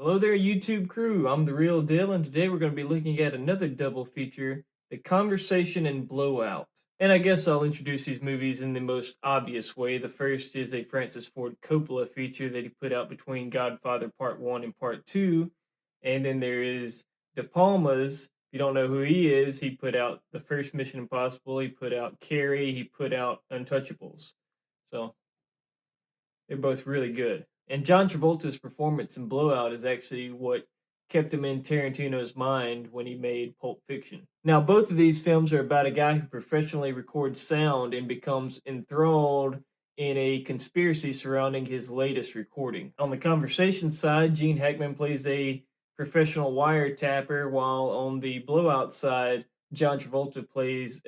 Hello there, YouTube crew. I'm the real Dill, and today we're going to be looking at another double feature, The Conversation and Blowout. And I guess I'll introduce these movies in the most obvious way. The first is a Francis Ford Coppola feature that he put out between Godfather Part 1 and Part 2. And then there is De Palma's. If you don't know who he is, he put out the first Mission Impossible, he put out Carrie, he put out Untouchables. So they're both really good. And John Travolta's performance in Blowout is actually what kept him in Tarantino's mind when he made Pulp Fiction. Now, both of these films are about a guy who professionally records sound and becomes enthralled in a conspiracy surrounding his latest recording. On the conversation side, Gene Hackman plays a professional wiretapper, while on the Blowout side, John Travolta plays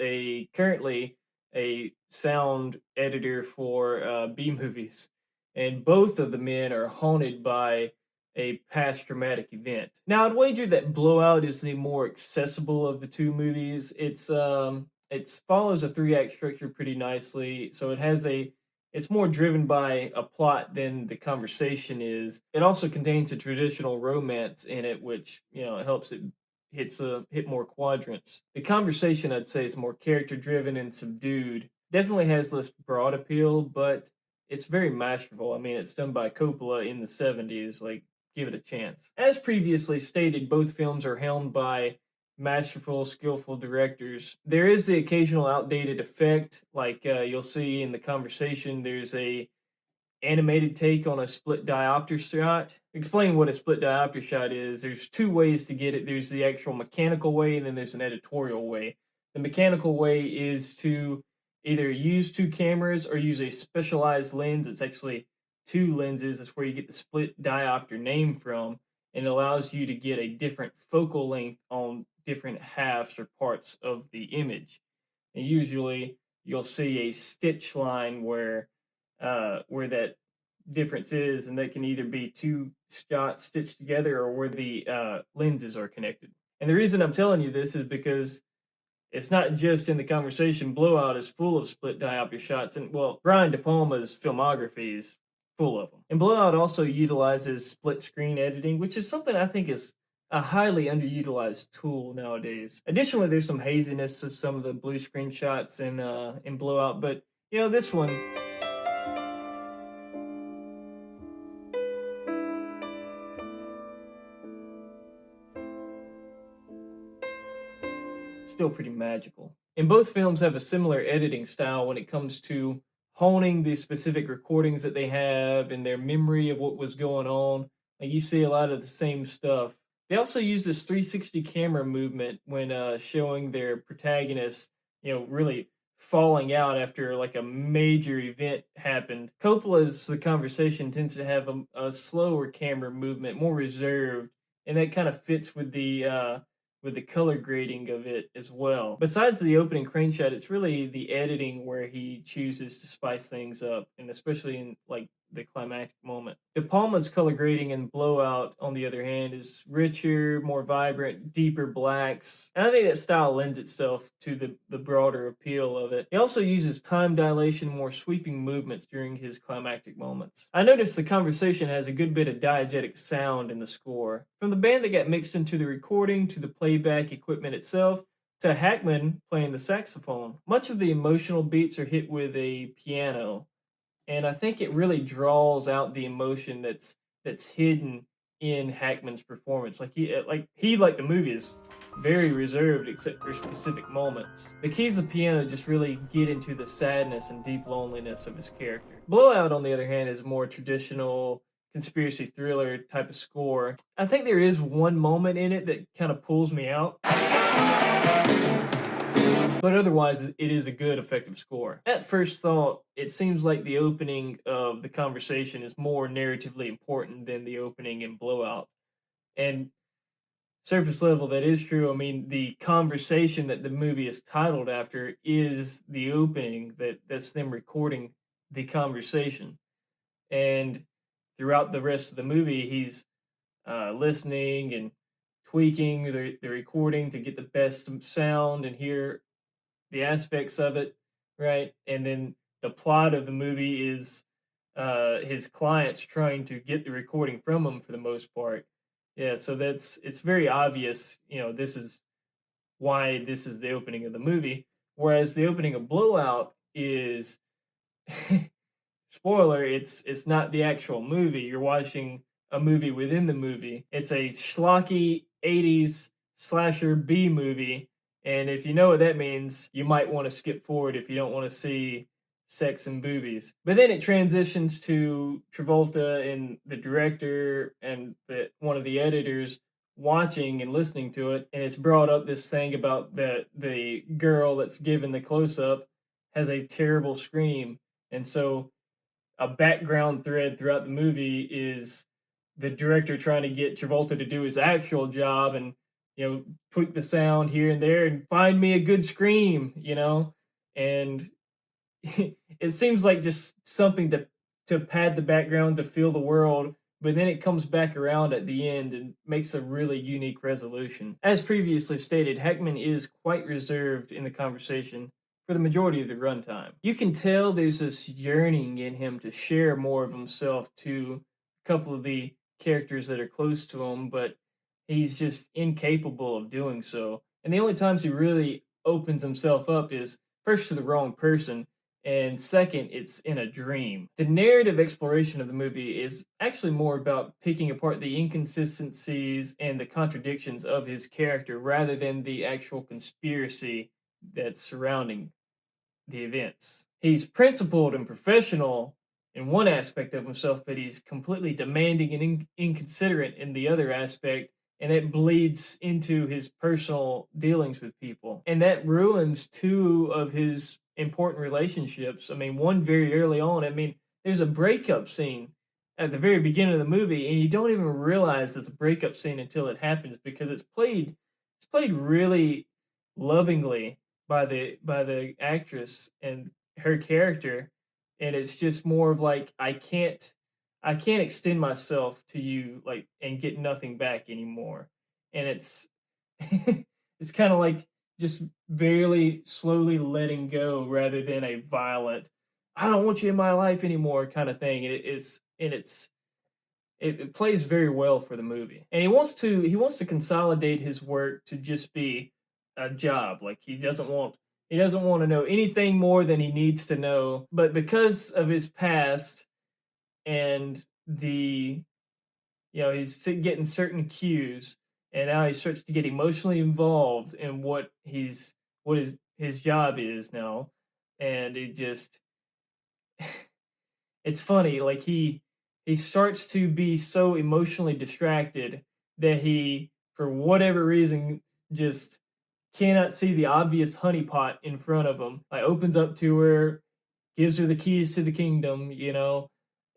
currently a sound editor for B movies, and both of the men are haunted by a past traumatic event. Now, I'd wager that Blowout is the more accessible of the two movies. It follows a three-act structure pretty nicely, so it's more driven by a plot than The Conversation is. It also contains a traditional romance in it, which it helps it hit more quadrants. The Conversation, I'd say, is more character driven and subdued. Definitely has less broad appeal, but it's very masterful. I mean, it's done by Coppola in the 70s. Like, give it a chance. As previously stated, both films are helmed by masterful, skillful directors. There is the occasional outdated effect, like you'll see in The Conversation. There's a animated take on a split diopter shot. Explain what a split diopter shot is. There's two ways to get it. There's the actual mechanical way, and then there's an editorial way. The mechanical way is to either use two cameras or use a specialized lens. It's actually two lenses. That's where you get the split diopter name from, and it allows you to get a different focal length on different halves or parts of the image. And usually you'll see a stitch line where that difference is, and they can either be two shots stitched together or where the lenses are connected. And the reason I'm telling you this is because it's not just in The Conversation. Blowout is full of split diopter shots, and well, Brian De Palma's filmography is full of them. And Blowout also utilizes split screen editing, which is something I think is a highly underutilized tool nowadays. Additionally, there's some haziness to some of the blue screen shots in Blowout, but this one, still pretty magical. And both films have a similar editing style when it comes to honing the specific recordings that they have and their memory of what was going on. Like, you see a lot of the same stuff. They also use this 360 camera movement when showing their protagonists, really falling out after like a major event happened. Coppola's The Conversation tends to have a slower camera movement, more reserved, and that kind of fits with the color grading of it as well. Besides the opening crane shot, it's really the editing where he chooses to spice things up, and especially in like the climactic moment. De Palma's color grading in Blowout, on the other hand, is richer, more vibrant, deeper blacks. And I think that style lends itself to the broader appeal of it. He also uses time dilation, more sweeping movements during his climactic moments. I noticed The Conversation has a good bit of diegetic sound in the score. From the band that got mixed into the recording to the playback equipment itself, to Hackman playing the saxophone. Much of the emotional beats are hit with a piano, and I think it really draws out the emotion that's hidden in Hackman's performance. Like the movie is very reserved except for specific moments. The keys of the piano just really get into the sadness and deep loneliness of his character. Blowout, on the other hand, is a more traditional conspiracy thriller type of score. I think there is one moment in it that kind of pulls me out, but otherwise, it is a good, effective score. At first thought, it seems like the opening of The Conversation is more narratively important than the opening in Blowout. And surface level, that is true. I mean, the conversation that the movie is titled after is the opening that's them recording the conversation. And throughout the rest of the movie, he's listening and tweaking the recording to get the best sound and hear the aspects of it, right? And then the plot of the movie is his clients trying to get the recording from him for the most part. Yeah, so it's very obvious, this is why this is the opening of the movie. Whereas the opening of Blowout is spoiler, it's not the actual movie. You're watching a movie within the movie. It's a schlocky 80s slasher B movie, and if you know what that means, you might want to skip forward if you don't want to see sex and boobies. But then it transitions to Travolta and the director and one of the editors watching and listening to it, and it's brought up this thing about the girl that's given the close up has a terrible scream, and so a background thread throughout the movie is the director trying to get Travolta to do his actual job and tweak the sound here and there and find me a good scream, and it seems like just something to pad the background to feel the world, but then it comes back around at the end and makes a really unique resolution. As previously stated, Hackman is quite reserved in the conversation for the majority of the runtime. You can tell there's this yearning in him to share more of himself to a couple of the characters that are close to him, but he's just incapable of doing so. And the only times he really opens himself up is first to the wrong person, and second, it's in a dream. The narrative exploration of the movie is actually more about picking apart the inconsistencies and the contradictions of his character rather than the actual conspiracy that's surrounding the events. He's principled and professional in one aspect of himself, but he's completely demanding and inconsiderate in the other aspect, and it bleeds into his personal dealings with people. And that ruins two of his important relationships. I mean, one very early on, I mean, there's a breakup scene at the very beginning of the movie, and you don't even realize it's a breakup scene until it happens because it's played really lovingly by the actress and her character, and it's just more of like I can't extend myself to you like and get nothing back anymore, and it's it's kind of like just very slowly letting go rather than a violent I don't want you in my life anymore kind of thing. It plays very well for the movie, and he wants to consolidate his work to just be a job. Like he doesn't want to know anything more than he needs to know. But because of his past and he's getting certain cues, and now he starts to get emotionally involved in what his job is now, and it's funny, like he starts to be so emotionally distracted that he, for whatever reason, just cannot see the obvious honeypot in front of him. Like opens up to her, gives her the keys to the kingdom.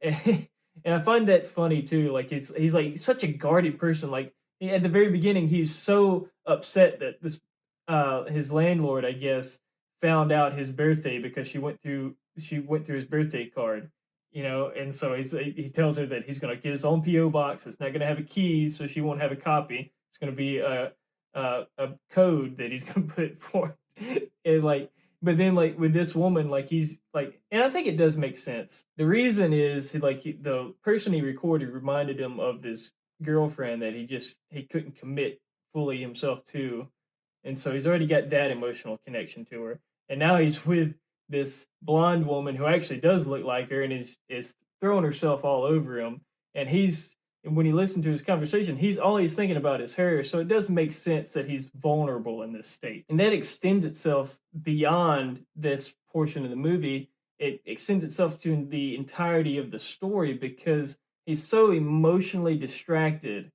And I find that funny too. Like he's like such a guarded person. Like at the very beginning, he's so upset that this his landlord, I guess, found out his birthday because she went through his birthday card. And so he tells her that he's gonna get his own PO box. It's not gonna have a key, so she won't have a copy. It's gonna be a code that he's gonna put for it. And like but then, like with this woman, like he's like, and I think it does make sense. The reason is like the person he recorded reminded him of this girlfriend that he couldn't commit fully himself to, and so he's already got that emotional connection to her. And now he's with this blonde woman who actually does look like her and is throwing herself all over him. And when you listen to his conversation, he's all he's thinking about is her. So it does make sense that he's vulnerable in this state. And that extends itself beyond this portion of the movie. It extends itself to the entirety of the story because he's so emotionally distracted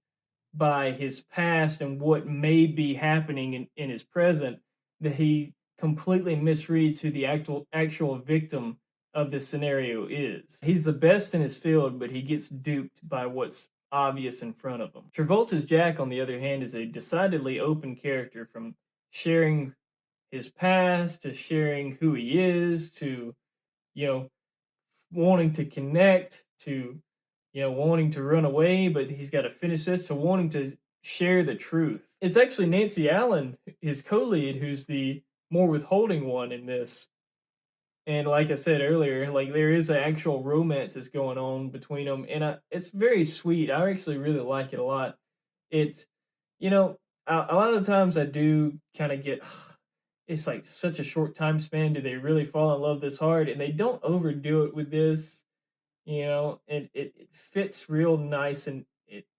by his past and what may be happening in his present that he completely misreads who the actual victim of this scenario is. He's the best in his field, but he gets duped by what's obvious in front of him. Travolta's Jack, on the other hand, is a decidedly open character, from sharing his past to sharing who he is to, you know, wanting to connect to, wanting to run away, but he's got to finish this, to wanting to share the truth. It's actually Nancy Allen, his co-lead, who's the more withholding one in this. And like I said earlier, like there is an actual romance that's going on between them, and it's very sweet. I actually really like it a lot. It's, you know, a lot of times I do kind of get, it's like such a short time span. Do they really fall in love this hard? And they don't overdo it with this. It fits real nice and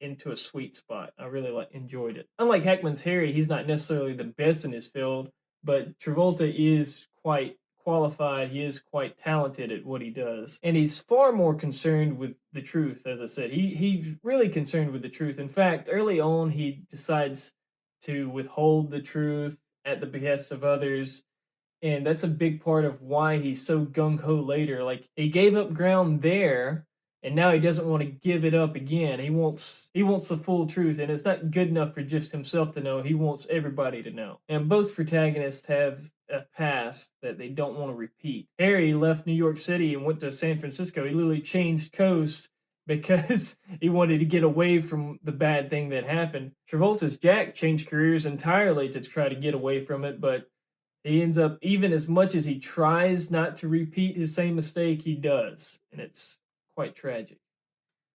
into a sweet spot. I really enjoyed it. Unlike Hackman's Harry, he's not necessarily the best in his field, but Travolta is quite qualified. He is quite talented at what he does, and he's far more concerned with the truth. As I said, he's really concerned with the truth. In fact, early on, he decides to withhold the truth at the behest of others, and that's a big part of why he's so gung ho later. Like he gave up ground there, and now he doesn't want to give it up again. He wants the full truth, and it's not good enough for just himself to know. He wants everybody to know. And both protagonists have a past that they don't want to repeat. Harry left New York City and went to San Francisco. He literally changed coast because he wanted to get away from the bad thing that happened. Travolta's Jack changed careers entirely to try to get away from it, but he ends up, even as much as he tries not to repeat his same mistake, he does. And it's quite tragic,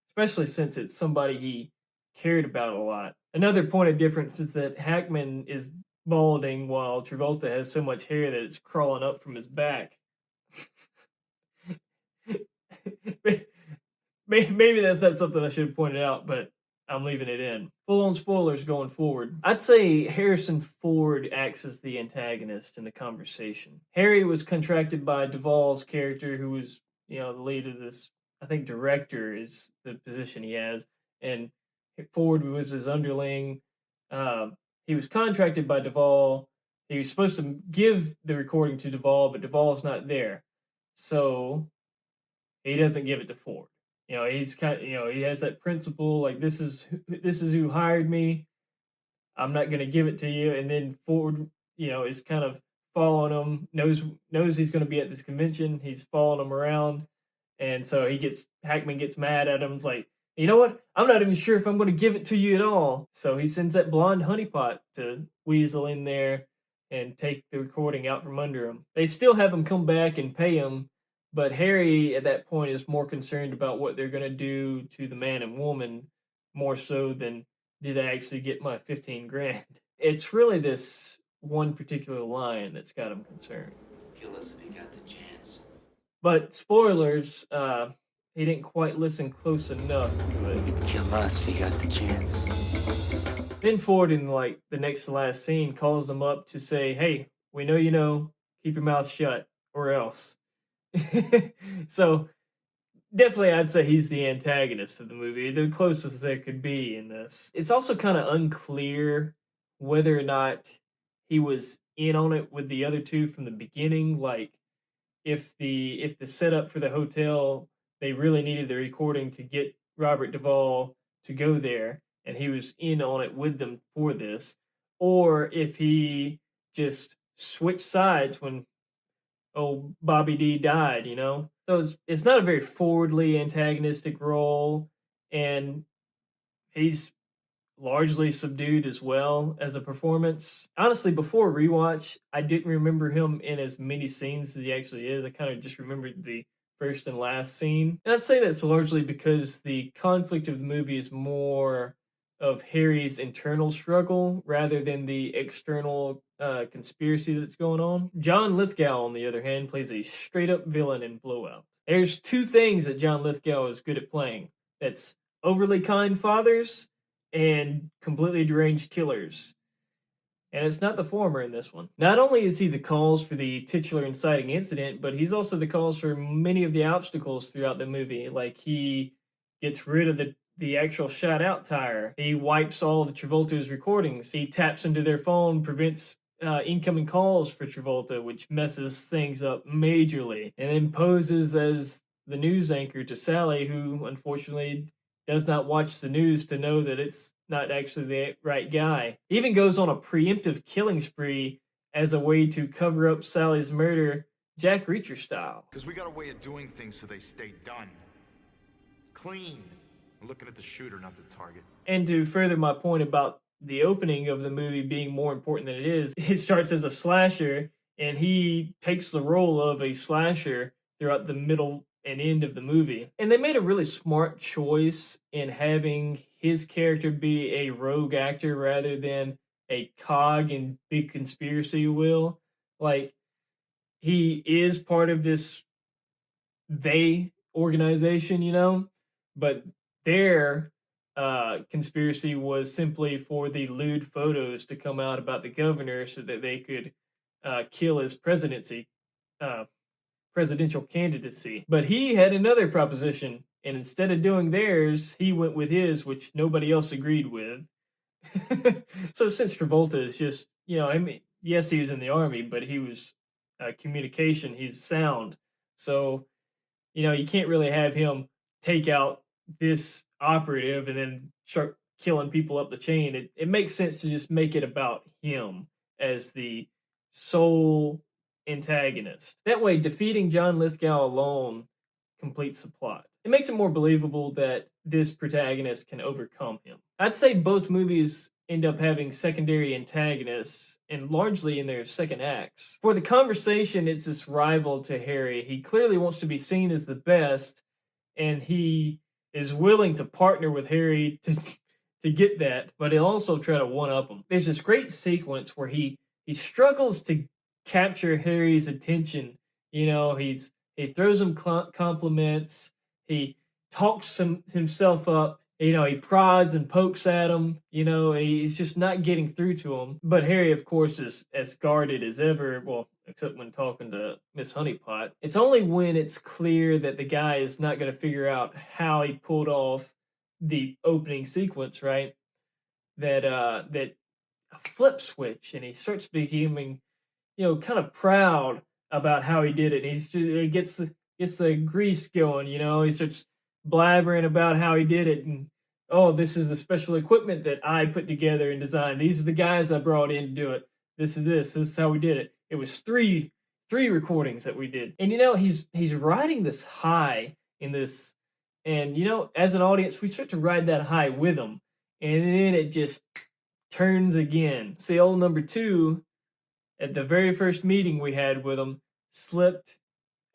especially since it's somebody he cared about a lot. Another point of difference is that Hackman is balding while Travolta has so much hair that it's crawling up from his back. Maybe that's not something I should have pointed out, but I'm leaving it in. Full on spoilers going forward. I'd say Harrison Ford acts as the antagonist in the conversation. Harry was contracted by Duvall's character, who was, the lead of this, I think director is the position he has, and Ford was his underling. He was contracted by Duvall. He was supposed to give the recording to Duvall, but Duvall's not there. So he doesn't give it to Ford. He's he has that principle, like this is who hired me. I'm not going to give it to you. And then Ford, is kind of following him, knows he's going to be at this convention. He's following him around, and so Hackman gets mad at him. It's like, you know what? I'm not even sure if I'm going to give it to you at all. So he sends that blonde honeypot to weasel in there and take the recording out from under him. They still have him come back and pay him, but Harry at that point is more concerned about what they're going to do to the man and woman more so than did I actually get my 15 grand. It's really this one particular line that's got him concerned. Kill us if you got the chance. But spoilers, he didn't quite listen close enough to it. Kill us if you got the chance. Then Ford, in like the next to last scene, calls them up to say, "Hey, we know you know. Keep your mouth shut, or else." So definitely, I'd say he's the antagonist of the movie, the closest there could be in this. It's also kind of unclear whether or not he was in on it with the other two from the beginning. Like, if the setup for the hotel, they really needed the recording to get Robert Duvall to go there, and he was in on it with them for this, or if he just switched sides when Bobby D died. So it's not a very forwardly antagonistic role, and he's largely subdued as well as a performance. Honestly, before rewatch, I didn't remember him in as many scenes as he actually is. I kind of just remembered the first and last scene. And I'd say that's largely because the conflict of the movie is more of Harry's internal struggle rather than the external conspiracy that's going on. John Lithgow, on the other hand, plays a straight up villain in Blowout. There's two things that John Lithgow is good at playing. That's overly kind fathers and completely deranged killers. And it's not the former in this one. Not only is he the cause for the titular inciting incident, but he's also the cause for many of the obstacles throughout the movie. Like, he gets rid of the actual shot out tire. He wipes all of Travolta's recordings. He taps into their phone, prevents incoming calls for Travolta, which messes things up majorly, and then poses as the news anchor to Sally, who unfortunately does not watch the news to know that it's not actually the right guy. He even goes on a preemptive killing spree as a way to cover up Sally's murder, Jack Reacher style. Because we got a way of doing things so they stay done. Clean. I'm looking at the shooter, not the target. And to further my point about the opening of the movie being more important than it is, it starts as a slasher, and he takes the role of a slasher throughout the middle and end of the movie. And they made a really smart choice in having his character be a rogue actor rather than a cog in big conspiracy, you will. Like, he is part of this they organization, but their conspiracy was simply for the lewd photos to come out about the governor so that they could kill his uh, presidential candidacy. But he had another proposition, and instead of doing theirs, he went with his, which nobody else agreed with. So since Travolta is just, I mean, yes, he was in the army, but he was communication, he's sound. So you can't really have him take out this operative and then start killing people up the chain. It makes sense to just make it about him as the sole antagonist. That way, defeating John Lithgow alone completes the plot. It makes it more believable that this protagonist can overcome him. I'd say both movies end up having secondary antagonists, and largely in their second acts. For the conversation, it's this rival to Harry. He clearly wants to be seen as the best, and he is willing to partner with Harry to get that, but he'll also try to one-up him. There's this great sequence where he struggles to capture Harry's attention. He throws him compliments, he talks himself up, he prods and pokes at him, he's just not getting through to him. But Harry, of course, is as guarded as ever, well, except when talking to Miss Honeypot. It's only when it's clear that the guy is not going to figure out how he pulled off the opening sequence, right? That a flip switch, and he starts becoming, kind of proud about how he did it. He gets the grease going, he starts blabbering about how he did it, and oh, this is the special equipment that I put together and designed. These are the guys I brought in to do it. This is how we did it. It was three recordings that we did. And he's riding this high in this, and as an audience, we start to ride that high with him. And then it just turns again. See, old number two, at the very first meeting we had with him, slipped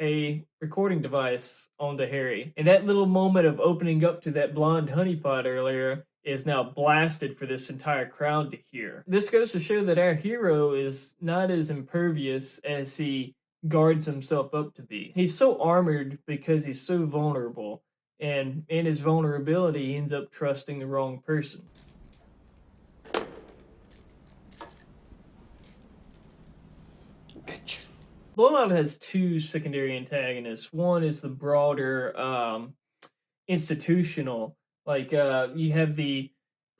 a recording device onto Harry. And that little moment of opening up to that blonde honeypot earlier is now blasted for this entire crowd to hear. This goes to show that our hero is not as impervious as he guards himself up to be. He's so armored because he's so vulnerable, and in his vulnerability, he ends up trusting the wrong person. Bitch. Blowout has two secondary antagonists. One is the broader institutional. Like you have the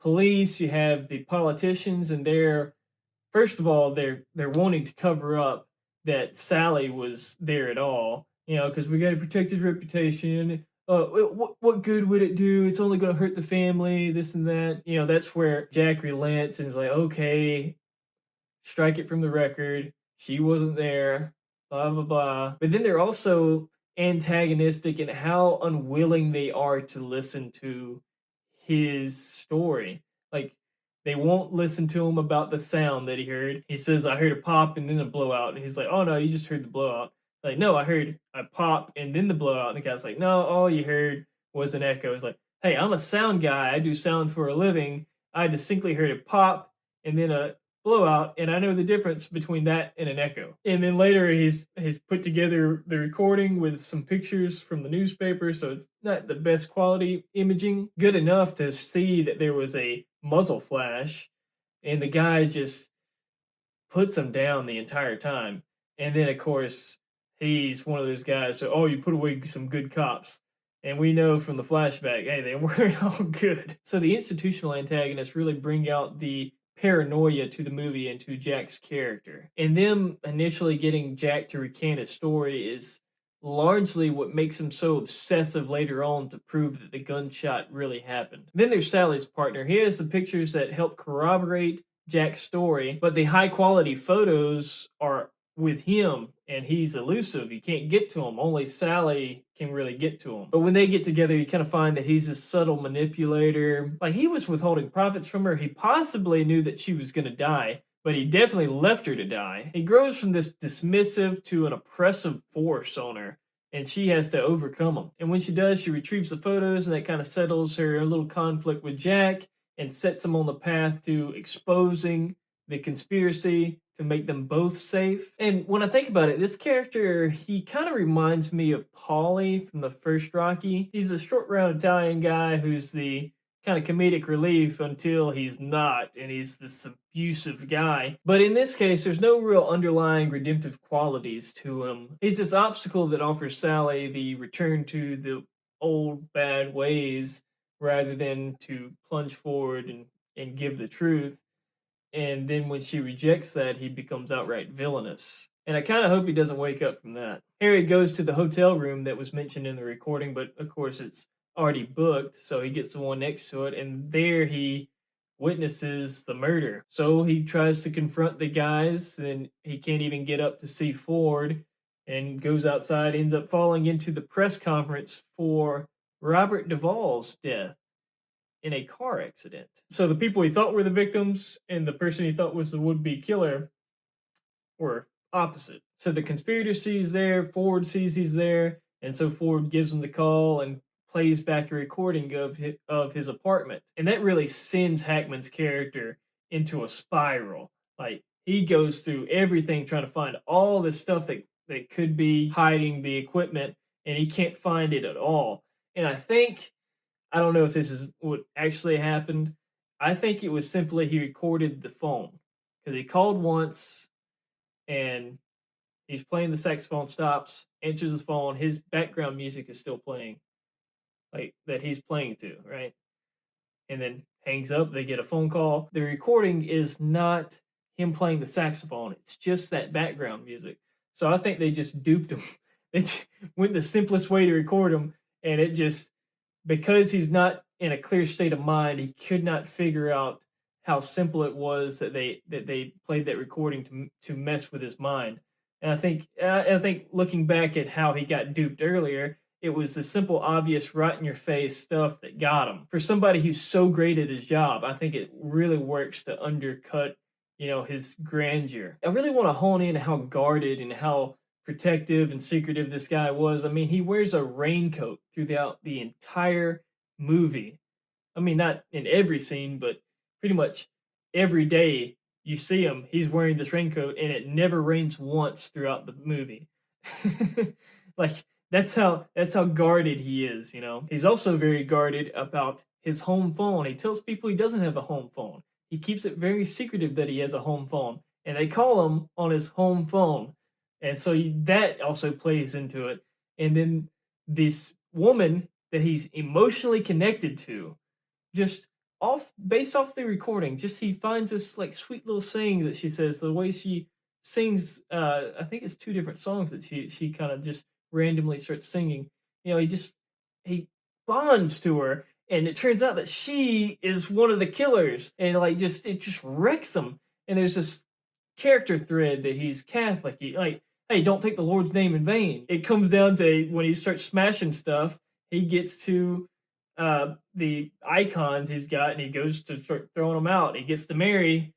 police, you have the politicians, and they're first of all they're wanting to cover up that Sally was there at all. Because we got to protect his reputation. What good would it do? It's only going to hurt the family. This and that. That's where Jack relents and is like, okay, strike it from the record. She wasn't there. Blah blah blah. But then they're also antagonistic in how unwilling they are to listen to his story. Like, they won't listen to him about the sound that he heard. He says, I heard a pop and then a blowout. And he's like, oh no, you just heard the blowout. Like, no, I heard a pop and then the blowout. And the guy's like, no, all you heard was an echo. It's like, hey, I'm a sound guy. I do sound for a living. I distinctly heard a pop and then a blowout, and I know the difference between that and an echo. And then later he's put together the recording with some pictures from the newspaper, so it's not the best quality imaging. Good enough to see that there was a muzzle flash, and the guy just puts him down the entire time. And then, of course, he's one of those guys, so, oh, you put away some good cops. And we know from the flashback, hey, they weren't all good. So the institutional antagonists really bring out the paranoia to the movie and to Jack's character. And them initially getting Jack to recant his story is largely what makes him so obsessive later on to prove that the gunshot really happened. Then there's Sally's partner. He has the pictures that help corroborate Jack's story, but the high quality photos are with him, and he's elusive. You can't get to him. Only Sally can really get to him. But when they get together, you kind of find that he's a subtle manipulator. Like, he was withholding profits from her. He possibly knew that she was going to die, but he definitely left her to die. He grows from this dismissive to an oppressive force on her. and she has to overcome them. And when she does, she retrieves the photos, and that kind of settles her little conflict with Jack and sets him on the path to exposing the conspiracy to make them both safe. And when I think about it, this character, he kind of reminds me of Paulie from the first Rocky. He's a short round Italian guy who's the kind of comedic relief until he's not, and he's this abusive guy. But in this case, there's no real underlying redemptive qualities to him. He's this obstacle that offers Sally the return to the old bad ways rather than to plunge forward and give the truth. And then when she rejects that, he becomes outright villainous. And I kind of hope he doesn't wake up from that. Harry goes to the hotel room that was mentioned in the recording, but of course it's already booked, so he gets the one next to it, and there he witnesses the murder. So he tries to confront the guys, and he can't even get up to see Ford, and goes outside, ends up falling into the press conference for Robert Duvall's death in a car accident. So the people he thought were the victims and the person he thought was the would-be killer were opposite. So the conspirator sees there, Ford sees he's there, and so Ford gives him the call and plays back a recording of his apartment. And that really sends Hackman's character into a spiral. Like, he goes through everything trying to find all this stuff that could be hiding the equipment, and he can't find it at all. And I don't know if this is what actually happened. I think it was simply he recorded the phone because he called once and he's playing the saxophone, stops, answers his phone. His background music is still playing, like that he's playing to, right? And then hangs up. They get a phone call. The recording is not him playing the saxophone, it's just that background music. So I think they just duped him. They went the simplest way to record him, and it just, because he's not in a clear state of mind, he could not figure out how simple it was that they played that recording to mess with his mind. And I think looking back at how he got duped earlier, it was the simple, obvious, right in your face stuff that got him. For somebody who's so great at his job, I think it really works to undercut, his grandeur. I really want to hone in how guarded and how protective and secretive this guy was. I mean, he wears a raincoat throughout the entire movie. I mean, not in every scene, but pretty much every day you see him, he's wearing this raincoat, and it never rains once throughout the movie. Like, that's how guarded he is. He's also very guarded about his home phone. He tells people he doesn't have a home phone. He keeps it very secretive that he has a home phone, and they call him on his home phone. And so that also plays into it. And then this woman that he's emotionally connected to, just based off the recording, just he finds this like sweet little saying that she says, the way she sings, I think it's two different songs that she kind of just randomly starts singing. He bonds to her, and it turns out that she is one of the killers, and it just wrecks him. And there's this character thread that he's Catholic. Hey, don't take the Lord's name in vain. It comes down to when he starts smashing stuff, he gets to the icons he's got, and he goes to start throwing them out. He gets to Mary.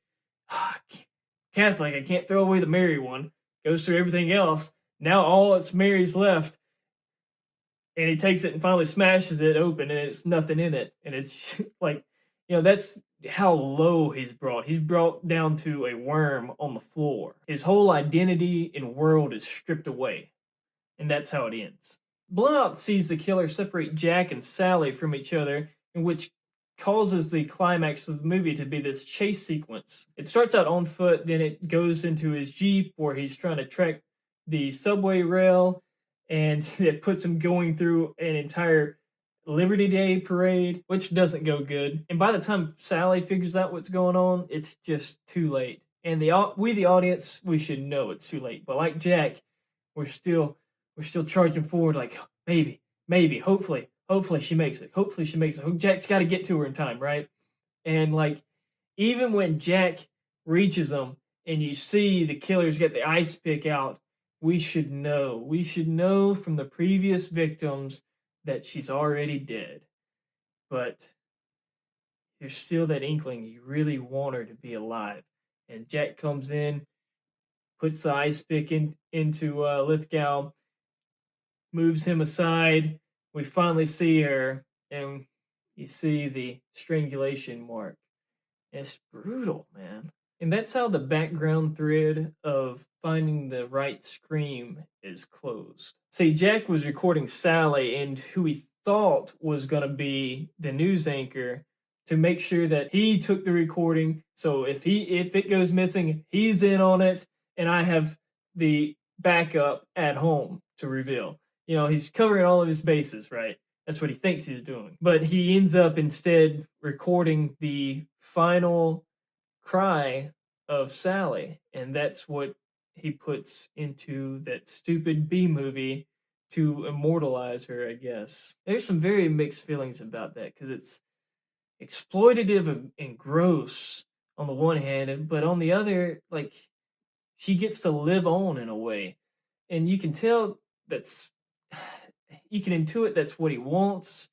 Catholic, I can't throw away the Mary one. Goes through everything else. Now all it's Mary's left. And he takes it and finally smashes it open, and it's nothing in it. And it's like, that's how low he's brought. He's brought down to a worm on the floor. His whole identity and world is stripped away. And that's how it ends. Blowout sees the killer separate Jack and Sally from each other, in which causes the climax of the movie to be this chase sequence. It starts out on foot, then it goes into his Jeep where he's trying to track the subway rail, and it puts him going through an entire Liberty Day parade, which doesn't go good. And by the time Sally figures out what's going on, it's just too late. And the audience, we should know it's too late. But like Jack, we're still charging forward, like maybe, hopefully she makes it. Hopefully she makes it. Jack's got to get to her in time, right? And like, even when Jack reaches them and you see the killers get the ice pick out, we should know. We should know from the previous victims that she's already dead. But there's still that inkling you really want her to be alive. And Jack comes in, puts the ice pick into Lithgow, moves him aside. We finally see her, and you see the strangulation mark. It's brutal, man. And that's how the background thread of finding the right scream is closed. See, Jack was recording Sally and who he thought was going to be the news anchor to make sure that he took the recording. So if it goes missing, he's in on it, and I have the backup at home to reveal. He's covering all of his bases, right? That's what he thinks he's doing. But he ends up instead recording the final cry of Sally, and that's what he puts into that stupid B movie to immortalize her, I guess. There's some very mixed feelings about that because it's exploitative and gross on the one hand, but on the other, like, she gets to live on in a way. And you can tell that's, you can intuit that's what he wants,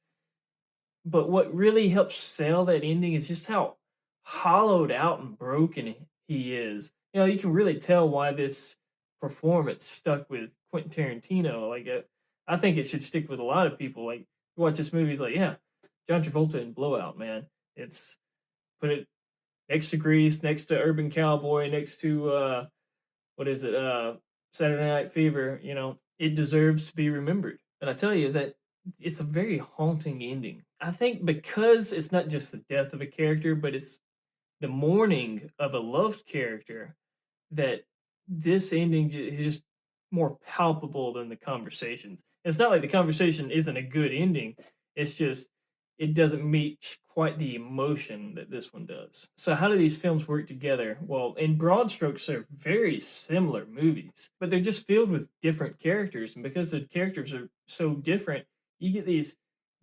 but what really helps sell that ending is just how hollowed out and broken he is. You can really tell why this performance stuck with Quentin Tarantino. Like, I think it should stick with a lot of people. Like, you watch this movie, it's like, yeah, John Travolta in Blowout, man. It's put it next to Grease, next to Urban Cowboy, next to what is it? Saturday Night Fever. It deserves to be remembered. And I tell you that it's a very haunting ending. I think because it's not just the death of a character, but it's the mourning of a loved character, that this ending is just more palpable than the conversations. It's not like the conversation isn't a good ending. It's just it doesn't meet quite the emotion that this one does. So how do these films work together? Well, in broad strokes, they're very similar movies, but they're just filled with different characters. And because the characters are so different, you get these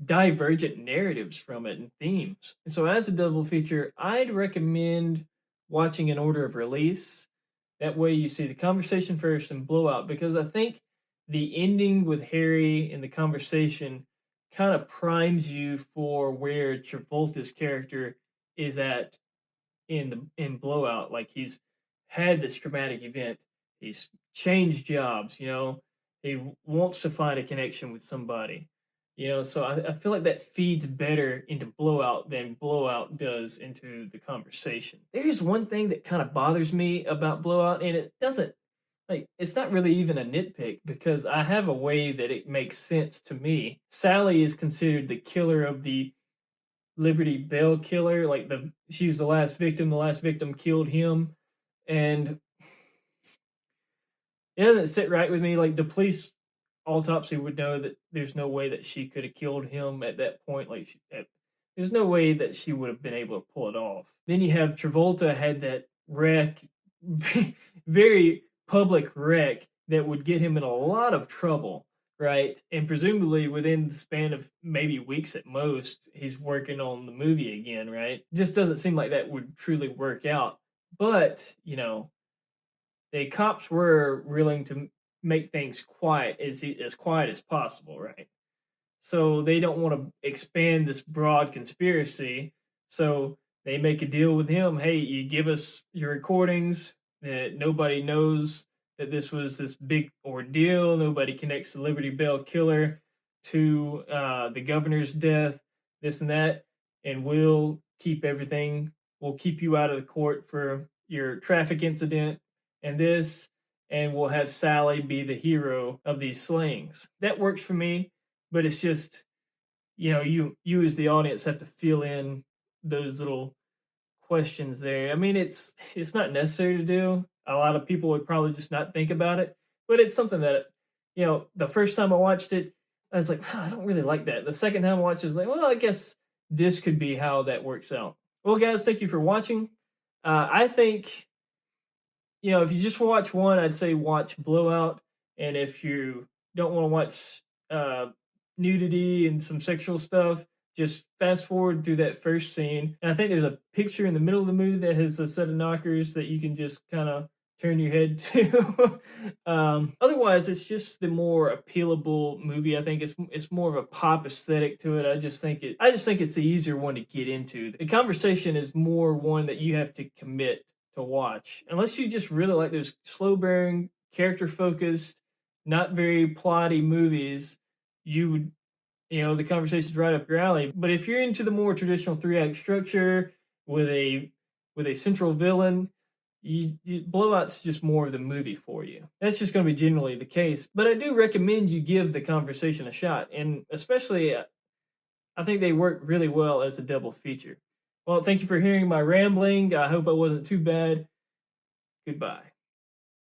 divergent narratives from it and themes. And so as a double feature, I'd recommend watching in order of release. That way you see the conversation first and Blowout, because I think the ending with Harry and the conversation kind of primes you for where Travolta's character is at in Blowout. Like, he's had this traumatic event, he's changed jobs, he wants to find a connection with somebody, so I feel like that feeds better into Blowout than Blowout does into the conversation. There's one thing that kind of bothers me about Blowout, and it doesn't, like, it's not really even a nitpick because I have a way that it makes sense to me. Sally is considered the killer of the Liberty Bell killer. Like, she was the last victim. The last victim killed him, and it doesn't sit right with me. Like, the police autopsy would know that there's no way that she could have killed him at that point. Like, there's no way that she would have been able to pull it off. Then you have Travolta had that wreck, very public wreck that would get him in a lot of trouble, right? And presumably within the span of maybe weeks at most, he's working on the movie again, right? It just doesn't seem like that would truly work out. But, the cops were willing to make things quiet as possible, right? So they don't want to expand this broad conspiracy. So they make a deal with him. Hey, you give us your recordings that nobody knows that this was this big ordeal. Nobody connects the Liberty Bell killer to the governor's death, this and that, and we'll keep everything. We'll keep you out of the court for your traffic incident and this, and we'll have Sally be the hero of these slayings. That works for me, but it's just, you as the audience have to fill in those little questions there. I mean, it's not necessary to do. A lot of people would probably just not think about it, but it's something that, the first time I watched it, I was like, I don't really like that. The second time I watched it, I was like, well, I guess this could be how that works out. Well, guys, thank you for watching. I think, if you just watch one, I'd say watch Blowout. And if you don't want to watch nudity and some sexual stuff, just fast forward through that first scene. And I think there's a picture in the middle of the movie that has a set of knockers that you can just kind of turn your head to. Otherwise, it's just the more appealable movie. I think it's more of a pop aesthetic to it. I just think it's the easier one to get into. The conversation is more one that you have to commit to watch, unless you just really like those slow burn, character focused not very plotty movies, you would, the conversation's right up your alley. But if you're into the more traditional three-act structure with a central villain, Blowout's just more of the movie for you. That's just going to be generally the case. But I do recommend you give the conversation a shot, and especially I think they work really well as a double feature. Well, thank you for hearing my rambling. I hope I wasn't too bad. Goodbye.